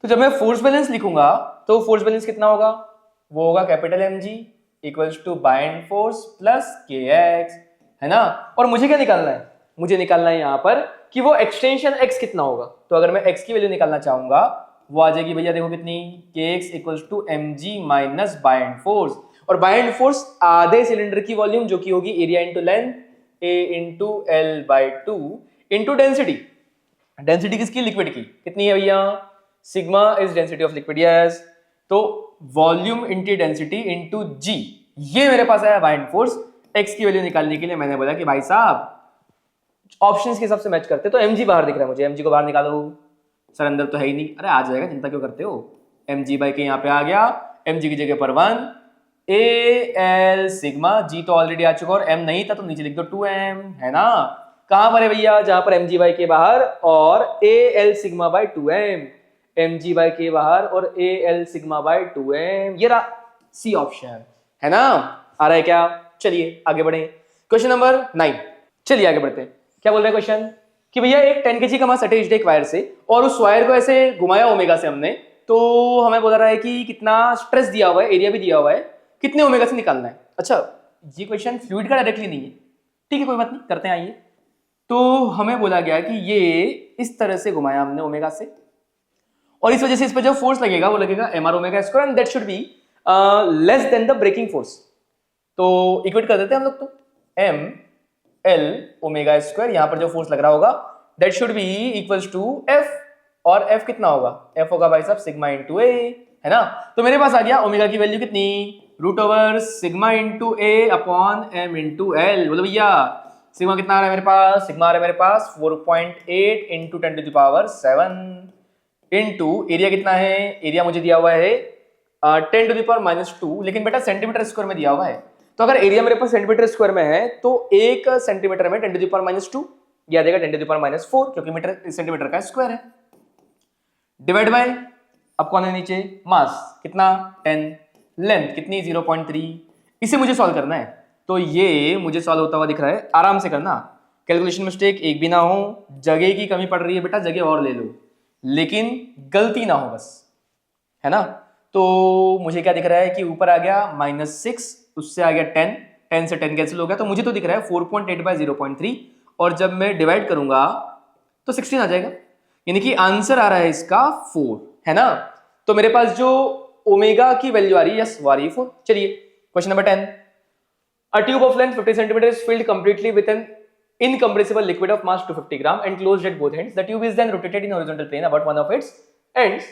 तो जब मैं फोर्स बैलेंस लिखूंगा तो फोर्स बैलेंस कितना होगा? वो होगा capital mg equals to buoyant force plus kx, है ना। और मुझे क्या निकालना है? मुझे निकालना है यहां पर कि वो एक्सटेंशन x कितना होगा। तो अगर मैं x की वैल्यू निकालना चाहूंगा, वो आ जाएगी भैया, देखो कितनी, kx equals to mg minus buoyant force. और बाइंड फोर्स आधे सिलेंडर की वॉल्यूम जो कि होगी area into length, a into L/2 into density. Density किसकी? लिक्विड की। कितनी है भैया? Sigma is density of liquid, yes. तो volume into density into G, ये मेरे पास आया बाइंड फोर्स। एक्स की वैल्यू निकालने के लिए मैंने बोला कि भाई साहब ऑप्शंस के हिसाब से मैच करते, तो mg बाहर दिख रहा है मुझे, mg को बाहर निकालो। सर अंदर तो है ही नहीं। अरे आ जाएगा, चिंता क्यों करते हो। mg/k यहाँ पे आ गया, mg की जगह पर 1, al सिग्मा, g तो ऑलरेडी आ चुका, और m नहीं था तो नीचे लिख दो 2m, है ना। कहां पर है भैया? जहां पर mg/k बाहर और al sigma bye 2m, mg/k बाहर और al सिग्मा बाय 2m, ये रहा सी ऑप्शन, है ना। आ रहा है क्या? चलिए आगे बढ़े। क्वेश्चन नंबर 9, चलिए आगे बढ़ते हैं। क्या बोल रहे हैं क्वेश्चन कि भैया एक 10 kg का मास अटैच्ड है एक वायर से, और उस वायर को ऐसे घुमाया ओमेगा से हमने, तो हमें बोला रहा है कि कितना स्ट्रेस दिया हुआ है, एरिया भी दिया हुआ है, कितने ओमेगा से निकालना है। अच्छा, ये क्वेश्चन फ्लूइड का डायरेक्टली नहीं है, ठीक है कोई बात नहीं, करते हैं आइए। तो हमें बोला गया कि ये इस तरह से घुमाया हमने ओमेगा से, और इस वजह से इस पर जो फोर्स लगेगा वो लगेगा mr omega square, and that should be less than the breaking force. तो इक्वेट कर देते हैं हम लोग, तो m l ओमेगा स्क्वायर, यहां पर जो फोर्स लग रहा होगा that should be equals to f, और f कितना होगा? f होगा भाई साहब सिग्मा इंटू a, है ना। तो मेरे पास आ गया ओमेगा की वैल्यू कितनी, √ sigma into a upon m into l। बोलो भैया सिग्मा कितना आ रहा है मेरे पास? सिग्मा आ रहा है मेरे पास 4.8 इंटू 10⁻⁷ इंटू एरिया कितना है? एरिया मुझे दिया हुआ है 10⁻⁻2, लेकिन बेटा सेंटीमीटर स्क्वायर में दिया हुआ है। तो अगर एरिया मेरे पास सेंटीमीटर स्क्वायर में है तो 1 सेंटीमीटर में 10⁻⁻2 या देगा 10⁻⁴, क्योंकि मीटर सेंटीमीटर का स्क्वायर है, डिवाइड बाय, अब कौन है नीचे? मास कितना 10, लेंथ कितनी 0.3। इसे मुझे सॉल्व करना है, तो ये मुझे सॉल्व होता हुआ दिख रहा है, आराम से करना, कैलकुलेशन मिस्टेक एक भी ना हो। जगह की कमी पड़ रही है बेटा, जगह और ले लो, लेकिन गलती ना हो बस, है ना। तो मुझे क्या दिख रहा है कि ऊपर आ गया -6, उससे आ गया 10, 10 से 10 कैंसिल हो गया, तो मुझे तो दिख रहा है 4.8 बाय 0.3, और जब मैं डिवाइड करूंगा तो 16 आ जाएगा, यानी कि आंसर आ रहा है इसका 4, है ना। तो मेरे पास जो ओमेगा की वैल्यू आ रही है, यस वो आ रही है 4। चलिए question number 10, a tube of length 50 cm is filled completely with an incompressible liquid of mass 250 gram and closed at both ends. The tube is then rotated in horizontal plane about one of its ends,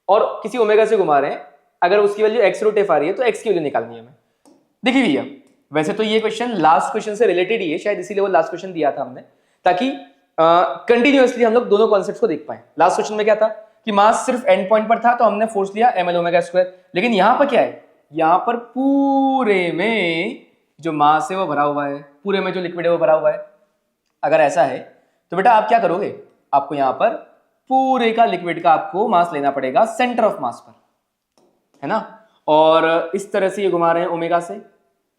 और किसी ओमेगा से घुमा रहे हैं, अगर उसकी वैल्यू x रूट f आ रही है तो x की वैल्यू निकालनी है हमें। देखिए भैया वैसे तो ये क्वेश्चन लास्ट क्वेश्चन से रिलेटेड ही है, शायद इसीलिए वो लास्ट क्वेश्चन दिया था हमने, ताकि कंटिन्यूअसली हम लोग दोनों कॉन्सेप्ट्स को देख पाए। लास्ट क्वेश्चन में क्या था कि मास सिर्फ एंड पॉइंट पर था तो हमने फोर्स लिया ml ओमेगा स्क्वायर, लेकिन यहां पर क्या है, यहां पर पूरे में जो मास है वो भरा हुआ है, पूरे में जो लिक्विड है वो भरा हुआ है। अगर ऐसा है तो बेटा आप क्या करोगे, आपको यहां पर पूरे का लिक्विड का आपको मास लेना पड़ेगा सेंटर ऑफ मास पर, है ना, और इस तरह से ये घुमा रहे हैं ओमेगा से,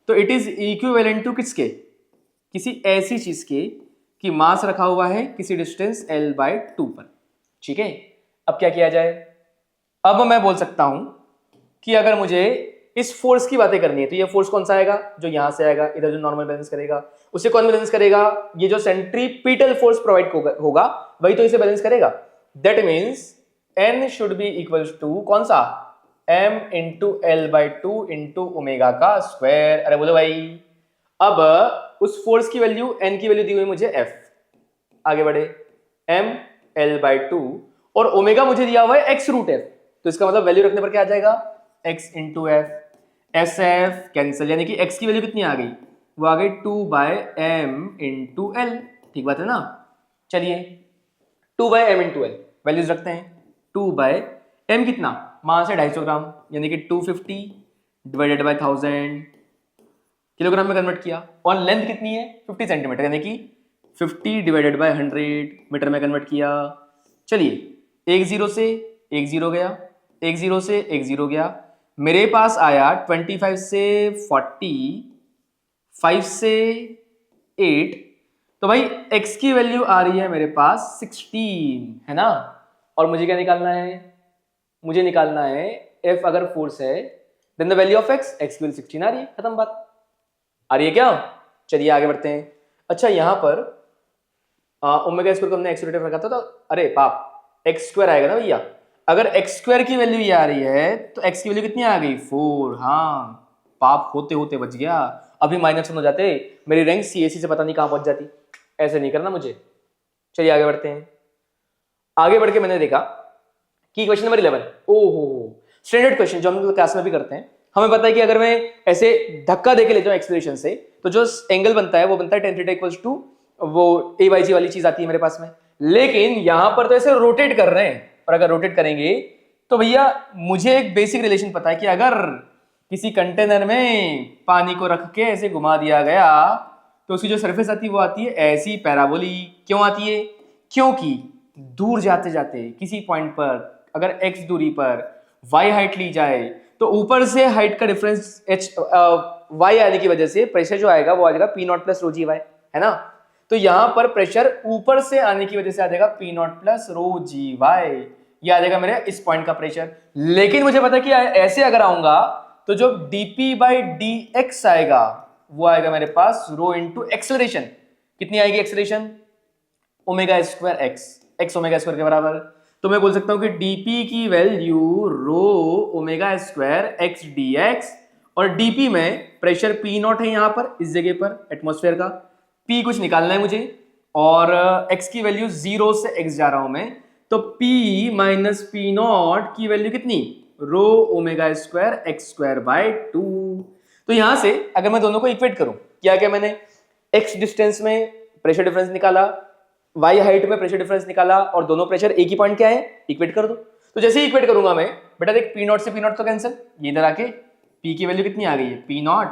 तो इट इज इक्विवेलेंट टू किसके, किसी ऐसी चीज के कि मास रखा हुआ है किसी डिस्टेंस l/2 पर। ठीक है, अब क्या किया जाए, अब मैं बोल सकता हूं कि अगर मुझे इस फोर्स की बातें करनी है तो ये फोर्स कौन सा आएगा, जो यहां से आएगा, इधर जो नॉर्मल बैलेंस करेगा उसे कौन बैलेंस करेगा, ये जो सेंट्रीपिटल फोर्स प्रोवाइड होगा वही तो इसे बैलेंस करेगा। That means n should be equals to कौन सा, m into l/2 into omega का स्क्वायर। अरे बोलो भाई, अब उस फोर्स की वैल्यू n की वैल्यू दी हुई मुझे f, आगे बढ़े m l/2 और ओमेगा मुझे दिया हुआ है x रूट f, तो इसका मतलब वैल्यू रखने पर क्या आ जाएगा, x into F, S F cancel, यानी कि x की वैल्यू कितनी आ गई, वो आ गई 2/m इंटू एल। ठीक बात है ना, चलिए 2/m इंटू एल वैल्यूज रखते हैं, 2/m कितना, मास है 250 ग्राम, यानी कि 250 डिवाइडेड बाय 1000 किलोग्राम में कन्वर्ट किया, और लेंथ कितनी है 50 सेंटीमीटर, यानी कि 50 डिवाइडेड बाय 100 मीटर में कन्वर्ट किया। चलिए एक जीरो से एक जीरो गया, एक जीरो से एक जीरो गया, मेरे पास आया 25 से 40, 5 से 8, तो भाई x की वैल्यू आ रही है मेरे पास 16, है ना, और मुझे क्या निकालना है, मुझे निकालना है f अगर फोर्स है then the value of x, x की वैल्यू 16 आ रही है, खत्म बात। आ रही है क्या, चलिए आगे बढ़ते हैं। अच्छा यहां पर ओमेगा स्क्वायर को हमने x रखा था, तो अरे पाप x स्क्वायर आएगा ना भैया, अगर x स्क्वायर की वैल्यू ये आ रही है तो x की वैल्यू कितनी आ गई 4, हाँ पाप होते होते बच गया, अभी माइनस हो जाते, मेरी रैंक CAC से पता नहीं कहां पहुंच जाती, ऐसे नहीं करना मुझे। चलिए आगे बढ़ते हैं, आगे बढ़ के मैंने देखा कि क्वेश्चन नंबर 11, ओहो स्टैंडर्ड क्वेश्चन जो हम लोग क्लास में भी करते हैं, हमें पता है कि अगर मैं ऐसे धक्का देके लेता हूं एक्सेलरेशन से तो जो एंगल बनता है वो बनता है tan θ इक्वल्स टू वो a/g वाली चीज आती है मेरे पास में, लेकिन यहां पर तो ऐसे रोटेट कर रहे हैं, और अगर रोटेट करेंगे तो भैया मुझे एक बेसिक रिलेशन पता है कि अगर किसी कंटेनर में पानी को रख के ऐसे घुमा दिया गया तो उसकी जो सरफेस आती है वो आती है ऐसी पैराबोली। क्यों आती है, क्योंकि दूर जाते जाते किसी पॉइंट पर अगर x दूरी पर y हाइट ली जाए तो ऊपर से हाइट का डिफरेंस y आने की वजह से प्रेशर जो आएगा वो आ जाएगा P0 प्लस रो जी वाई, है ना, तो यहां पर प्रेशर ऊपर से आने की वजह से आ जाएगा P0 प्लस रो जी वाई, ये आ जाएगा मेरे इस पॉइंट का प्रेशर। लेकिन मुझे पता है कि ऐसे अगर आऊंगा तो जो dp/dx आएगा वो आएगा मेरे पास रो इंटू एक्सेलरेशन, कितनी आएगी acceleration, omega square x omega square के बराबर, तो मैं बोल सकता हूं कि dp की वैल्यू रो ओमेगा स्क्वायर x dx, और dp में प्रेशर P0 है यहां पर इस जगह पर एटमॉस्फेयर का, P कुछ निकालना है मुझे, और x की वैल्यू 0 से x जा रहा हूं मैं, तो P माइनस P0 की वैल्यू कितनी, रो omega square x square by 2। तो यहां से अगर मैं दोनों को इक्वेट करूं, क्या क्या मैंने x डिस्टेंस में प्रेशर डिफरेंस निकाला, y हाइट में प्रेशर डिफरेंस निकाला, और दोनों प्रेशर एक ही पॉइंट क्या है, इक्वेट कर दो। तो जैसे ही इक्वेट करूंगा मैं, बेटा देख P0 से P0 तो कैंसिल, ये इधर आके P की वैल्यू कितनी आ गई है, P0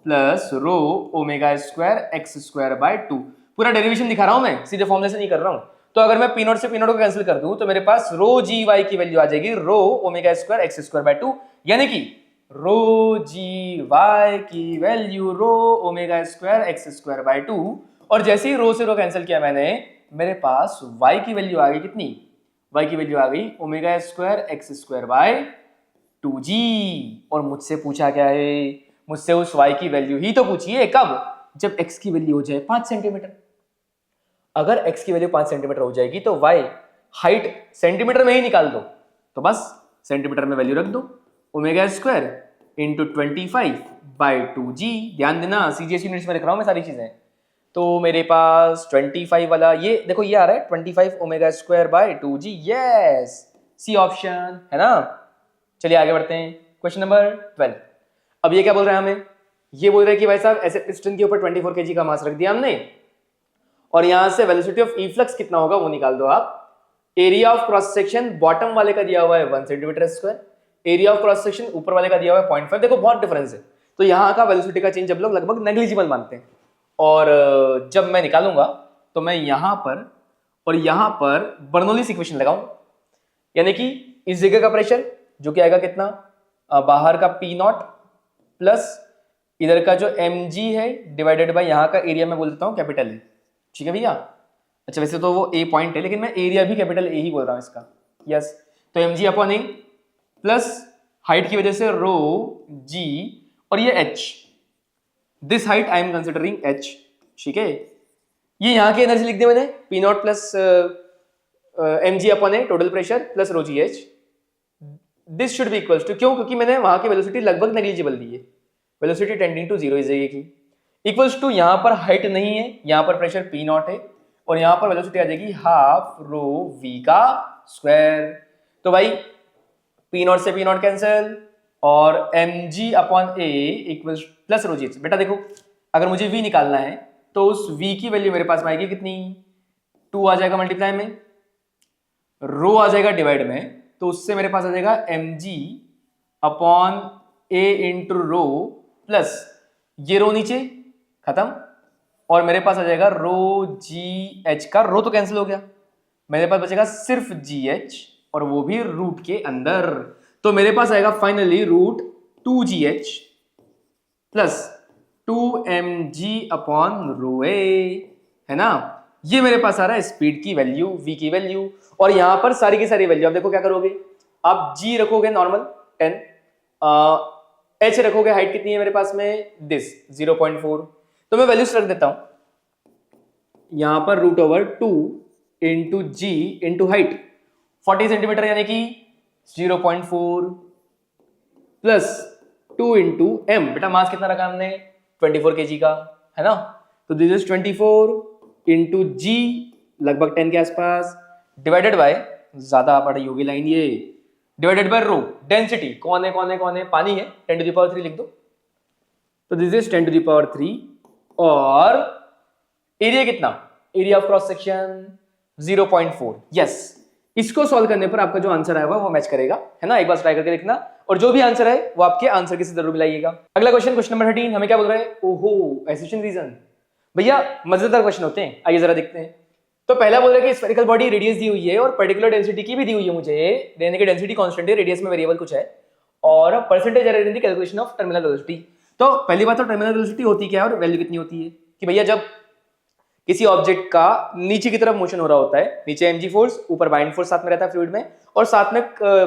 plus row omega square x square by 2। पूरा डेरिवेशन दिखा रहा हूं मैं, सीधे फॉर्मूले से नहीं कर रहा हूं। तो अगर मैं P0 से P0 को कैंसिल कर दूं तो मेरे पास रो जी वाई की वैल्यू आ जाएगी रो omega square x square by 2, यानी कि रो जी वाई की value row omega square x square by 2, और जैसे ही रो से रो कैंसिल किया मैंने, मेरे पास y की वैल्यू आ गई कितनी, y की वैल्यू आ गई omega square x square by 2g, और मुझसे पूछा क्या है, मुझसे उस y की वैल्यू ही तो पूछी है, कब, जब x की वैल्यू हो जाए 5 सेंटीमीटर। अगर x की वैल्यू 5 सेंटीमीटर हो जाएगी तो y हाइट सेंटीमीटर में ही निकाल दो, तो बस सेंटीमीटर में वैल्यू रख दो, ओमेगा स्क्वायर इंटू 25/2g, ध्यान देना CGS यूनिट्स में लिख रहा हूं मैं सारी चीजें। तो मेरे पास 25 वाला ये देखो ये आ रहा है 25 omega square by 2g, yes C option, है ना। चलिए आगे बढ़ते हैं, क्वेश्चन नंबर 12। अब ये क्या बोल रहा है हमें ये बोल रहे हैं कि भाई साहब ऐसे पिस्टन के ऊपर 24 kg का मास रख दिया हमने और यहां से वेलोसिटी ऑफ इफ्लक्स कितना होगा वो निकाल दो आप। Area of cross section bottom वाले का दिया हुआ है 1 centimetre square, area of cross section ऊपर वाले का दिया हुआ है 0.5। देखो बहुत डिफरेंस है, तो यहाँ का वेलोसिटी का चेंज जब लोग लगभग नेग्लिजिबल मानते हैं। और जब मैं निकालूंगा तो मैं यहाँ पर और यहाँ पर बर्नौलीज इक्वेशन लगाऊं, यानी कि इस जगह का प्रेशर जो कि आएगा कितना, बाहर का P नॉट प्लस इधर का जो mg है डिवाइडेड बाय यहाँ का एरिया मैं बोल देता हूँ कैपिटल है। ठीक है भैया। अच्छा वैसे तो वो ए पॉइंट है लेकिन मैं एरिया भी कैपिटल ए ही बोल रहा हूँ इसका। यस, तो mg अपॉन ए प्लस हाइट की वजह से रो जी और ये h, this height I am considering h। ठीक है, ये यहाँ की एनर्जी लिख दी मैंने P naught plus mg upon a total pressure plus rho G H. This should be equals to, क्यों, क्योंकि मैंने वहां की वेलोसिटी लगभग नेग्लिजिबल दी है, वेलोसिटी टेंडिंग टू 0 इस जगह की, इक्वल्स टू यहाँ पर हाइट नहीं है, यहाँ पर प्रेशर P नॉट है और यहाँ पर वेलोसिटी आ जाएगी हाफ रो v का स्क्वायर। तो भाई P नॉट से P नॉट कैंसिल और mg upon A equals plus rho G H. बेटा देखो अगर मुझे v निकालना है तो उस v की वैल्यू मेरे पास में आएगी कितनी, 2 आ जाएगा मल्टीप्लाई में, रो आ जाएगा डिवाइड में, तो उससे मेरे पास आ जाएगा mg upon a into rho plus ये रो नीचे खत्म और मेरे पास आ जाएगा रो जी एच का रो तो कैंसिल हो गया, मेरे पास बचेगा सिर्फ जी एच और वो भी रूट के अंदर। तो मेरे पास आएगा finally root 2gh plus 2mg upon rho A, है ना। ये मेरे पास आ रहा है स्पीड की वैल्यू, v की वैल्यू। और यहां पर सारी की सारी वैल्यू आप देखो क्या करोगे, आप g रखोगे नॉर्मल 10, h रखोगे, हाइट कितनी है मेरे पास में दिस 0.4, तो मैं वैल्यूज रख देता हूं यहां पर रूट ओवर 2 इंटू जी इंटू हाइट 40 सेंटीमीटर यानी कि 0.4 प्लस 2 इंटू एम, बेटा मास कितना रखा हमने 24 kg का, है ना। तो दिस इज 24 इंटू जी लगभग 10 के आसपास डिवाइडेड बाय, ज्यादा बड़ी होगी लाइन ये, डिवाइडेड बाय रो डेंसिटी, कौन है कौन है कौन है, पानी है, 10 टू द पावर 3 लिख दो। तो this is 10 to the power 3 और एरिया कितना, area of cross section 0.4। Yes, इसको सॉल्व करने पर आपका जो आंसर आएगा वो मैच करेगा, है ना। एक बार ट्राई करके देखना और जो भी आंसर है वो आपके आंसर के साथ जरूर मिलाइएगा। अगला क्वेश्चन, क्वेश्चन नंबर 13, हमें क्या बोल रहा है, ओहो एसोसिएशन रीजन। भैया मजेदार क्वेश्चन होते हैं, आइए जरा देखते हैं। तो पहला बोल रहा है कि स्फेरिकल बॉडी रेडियस दी हुई है और पर्टिकुलर डेंसिटी की भी दी हुई है मुझे, देने की डेंसिटी कांस्टेंट है, रेडियस में वेरिएबल कुछ है और percentage error in the calculation of terminal velocity. तो पहली बात तो टर्मिनल वेलोसिटी होती क्या है और वैल्यू कितनी होती है, कि भैया जब किसी ऑब्जेक्ट का नीचे की तरफ मोशन हो रहा होता है, नीचे mg फोर्स, ऊपर बाइंड फोर्स साथ में रहता है फ्लूइड में और साथ में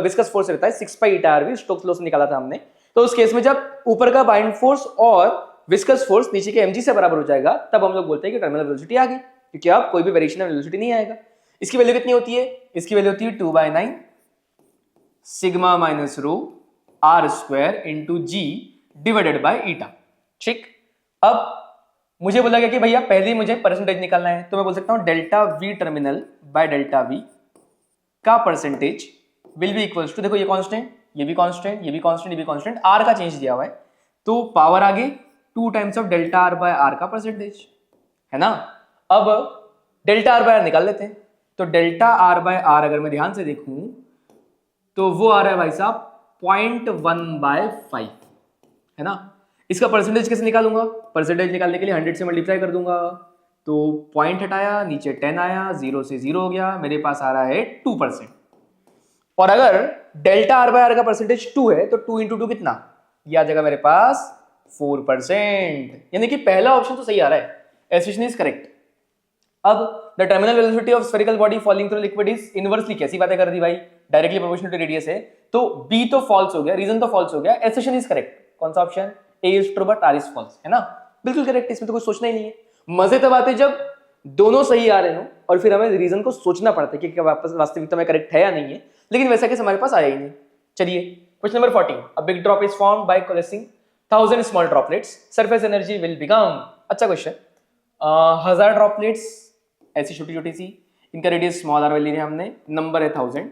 विस्कस फोर्स रहता है 6 पाई ईटा आरवी, स्टोक्स लॉ से निकाला था हमने। तो उस केस में जब ऊपर का बाइंड फोर्स और विस्कस फोर्स नीचे के mg से बराबर हो जाएगा तब हम लोग बोलते हैं कि टर्मिनल वेलोसिटी आ गई, क्योंकि अब कोई भी वेरिएशन ऑफ वेलोसिटी नहीं आएगा। इसकी वैल्यू कितनी होती है, इसकी वैल्यू होती है 2/9 sigma minus rho R square into G divided by eta. ठीक, अब मुझे बोला गया कि भैया पहले मुझे परसेंटेज निकालना है, तो मैं बोल सकता हूं delta V terminal by delta V का percentage will be equals to, देखो ये कांस्टेंट, ये भी कांस्टेंट, ये भी कांस्टेंट, ये भी कांस्टेंट, आर का चेंज दिया हुआ है तो पावर आगे 2 times of delta R by R का परसेंटेज, है ना। अब डेल्टा आर बाय आर निकाल लेते हैं, तो डेल्टा आर बाय आर अगर मैं ध्यान से देखूं तो वो आ रहा है भाई साहब 0.1/5, है ना। इसका परसेंटेज कैसे निकालूंगा, परसेंटेज निकालने के लिए 100 से मल्टीप्लाई कर दूंगा, तो पॉइंट हटाया, नीचे 10 आया, 0 से 0 हो गया, मेरे पास आ रहा है 2%। और अगर डेल्टा आर बाय आर का परसेंटेज 2 है तो 2 इंटू 2 कितना, ये आ जाएगा मेरे पास 4%, यानी कि पहला ऑप्शन तो सही आ रहा है, एसोसिएशन इज करेक्ट। अब the terminal velocity of spherical body falling through liquid is inversely, कैसी बातें कर दी भाई, डायरेक्टली प्रोपोर्शनल टू रेडियस है, तो बी तो फॉल्स हो गया, रीजन तो फॉल्स हो गया, एसोसिएशन इज करेक्ट। कौन सा option, A is true but R is false, है ना, बिल्कुल करेक्ट, इसमें तो कुछ सोचना ही नहीं है। मजे तब आते जब दोनों सही आ रहे हो और फिर हमें रीजन को सोचना पड़ता है कि क्या वापस वास्तविकता में करेक्ट है या नहीं है, लेकिन वैसा केस हमारे पास आया ही नहीं। चलिए question number 14, a big drop is formed by coalescing 1000 small droplets, surface energy will become, अच्छा क्वेश्चन, 1000 ड्रॉपलेट्स ऐसी छोटी छोटी सी, इनका रेडियस स्मॉल आर वाली है हमने, नंबर है 1000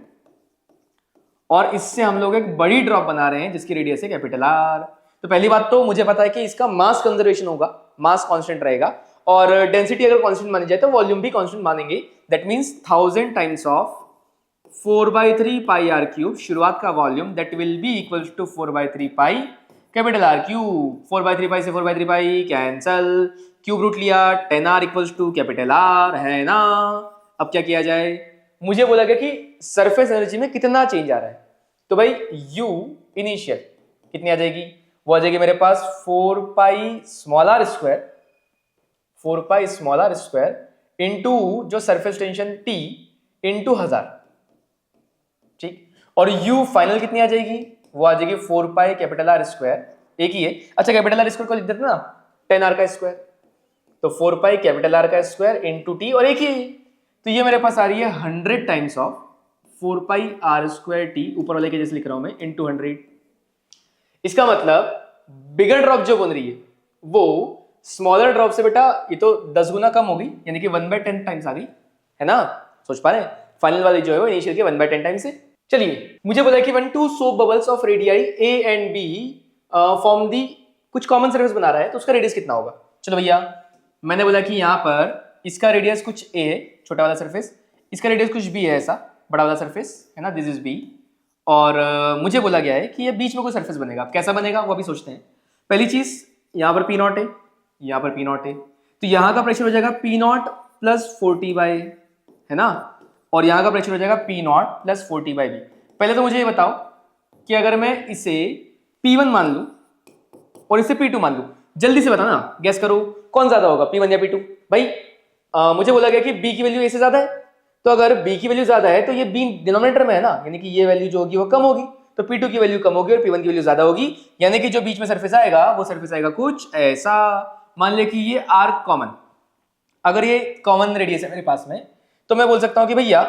और इससे हम लोग एक बड़ी ड्रॉप बना रहे हैं जिसकी रेडियस है कैपिटल आर। तो पहली बात तो मुझे पता है कि इसका मास कंजर्वेशन होगा, मास कांस्टेंट रहेगा, और डेंसिटी अगर कांस्टेंट मानी जाए तो वॉल्यूम भी कांस्टेंट मानेंगे। That means 1000 times of 4/3 pi R cube, शुरुआत का volume, that will be equal to 4/3 pi capital R cube. 4/3 pi से 4/3 पाई कैंसल, क्यूब रूट लिया, 10r equals to capital R, है ना। अब क्या किया जाए, मुझे बोला गया कि सरफेस एनर्जी में कितना चेंज आ रहा है, तो भाई u इनिशियल कितनी आ जाएगी, वो आ जाएगी मेरे पास 4 pi small R square into जो सरफेस टेंशन t इंटू 1000, ठीक। और u फाइनल कितनी आ जाएगी, वो आ जाएगी 4 पाई कैपिटल आर स्क्वायर, एक ही है। अच्छा कैपिटल आर स्क्वायर को लिख देते ना 10r का स्क्वायर, तो 4 पाई कैपिटल आर का स्क्वायर इंटू टी, और एक ही है, तो ये मेरे पास आ रही है 100 times of 4 pi R square T, ऊपर वाले के जैसे लिख रहा हूं मैं, इंटू 100। इसका मतलब बिगर ड्रॉप जो बन रही है वो स्मॉलर ड्रॉप से बेटा ये तो 10 गुना कम होगी, यानी कि 1/10 टाइम्स आ गई, है ना। सोच पा रहे हैं, फाइनल वाली जो है वो इनिशियल के 1/10 टाइम्स है। चलिए मुझे बोला कि 1 2 soap bubbles of radii A and B form दी, कुछ कॉमन सरफेस बना रहा है, तो उसका रेडियस कितना होगा। चलो भैया, मैंने बोला कि यहाँ पर इसका रेडियस कुछ ए है, छोटा वाला सरफेस, इसका रेडियस कुछ बी है, ऐसा बड़ा वाला सरफेस है ना, दिस इज बी। और मुझे बोला गया है कि ये बीच में कोई सरफेस बनेगा, कैसा बनेगा वो अभी सोचते हैं। पहली चीज, यहाँ पर P0 है, यहाँ पर P0 है, तो यहाँ का प्रेशर हो जाएगा P0 प्लस 40 बाई, है ना, और यहाँ का प्रेशर हो जाएगा P0 प्लस 40 बाई बी। पहले तो मुझे ये बताओ कि अगर मैं इसे P1 मान लूं और इसे P2 मान लूं, जल्दी से बताना, गैस करो कौन ज्यादा होगा, P1 या P2। भाई मुझे बोला गया कि B की वैल्यू A से ज्यादा है, तो अगर B की वैल्यू ज्यादा है तो ये B डिनोमिनेटर में है ना, यानी कि ये वैल्यू जो होगी वो कम होगी, तो P2 की वैल्यू कम होगी और P1 की वैल्यू ज्यादा होगी, यानी कि जो बीच में सरफेस आएगा वो सरफेस आएगा कुछ ऐसा। मान ले कि ये आर्क कॉमन, अगर ये कॉमन रेडियस है मेरे पास में, तो मैं बोल सकता हूं कि भैया,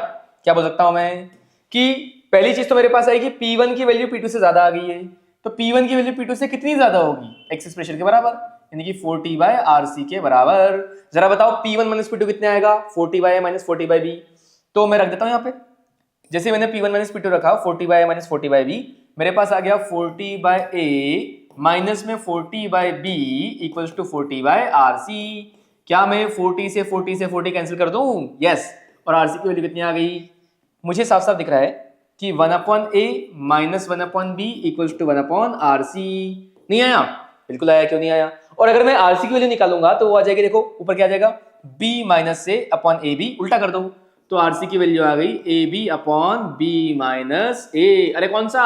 क्या बोल सकता हूं मैं, कि पहली चीज तो मेरे पास आएगी P1 की वैल्यू P2 से ज्यादा आ गई है, तो P1 की वैल्यू P2 से कितनी ज्यादा होगी, एक्सेस प्रेशर के बराबर, यानी कि 40 बाय RC के बराबर। जरा बताओ P1 माइनस P2 कितने आएगा, 40 बाय माइनस 40 बाय B। तो मैं रख देता हूं यहाँ पे, जैसे मैंने P1 माइनस P2 रखा 40 बाय माइनस 40 बाय B, मेरे पास आ गया 40 बाय A माइनस में 40 by B equals to 40 by RC। क्या मैं 40 से 40 कैंसिल कर दूं, यस, और RC की वैल्यू कितनी आ गई, मुझे साफ साफ दिख रहा है कि 1/A minus 1/B equals to 1/RC। नहीं आया, बिल्कुल आया, क्यों नहीं आया। और अगर मैं RC की वैल्यू निकालूंगा तो वो आ जाएगी, देखो ऊपर क्या आ जाएगा, B माइनस से अपॉन AB, उल्टा कर दो तो RC की वैल्यू आ गई AB upon B minus A। अरे कौन सा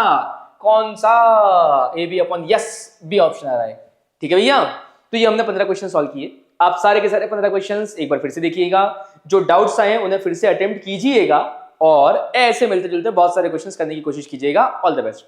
AB upon, yes, B option आ रहा है, ठीक है भैया। तो ये हमने 15 क्वेश्चन सॉल्व किए, आप सारे के सारे 15 क्वेश्चंस एक बार फिर से देखिएगा, जो डाउट्स आए हैं उन्हें फिर से अटेम्प्ट कीजिएगा और ऐसे मिलते जुलते बहुत सारे क्वेश्चंस करने की कोशिश कीजिएगा। All the best.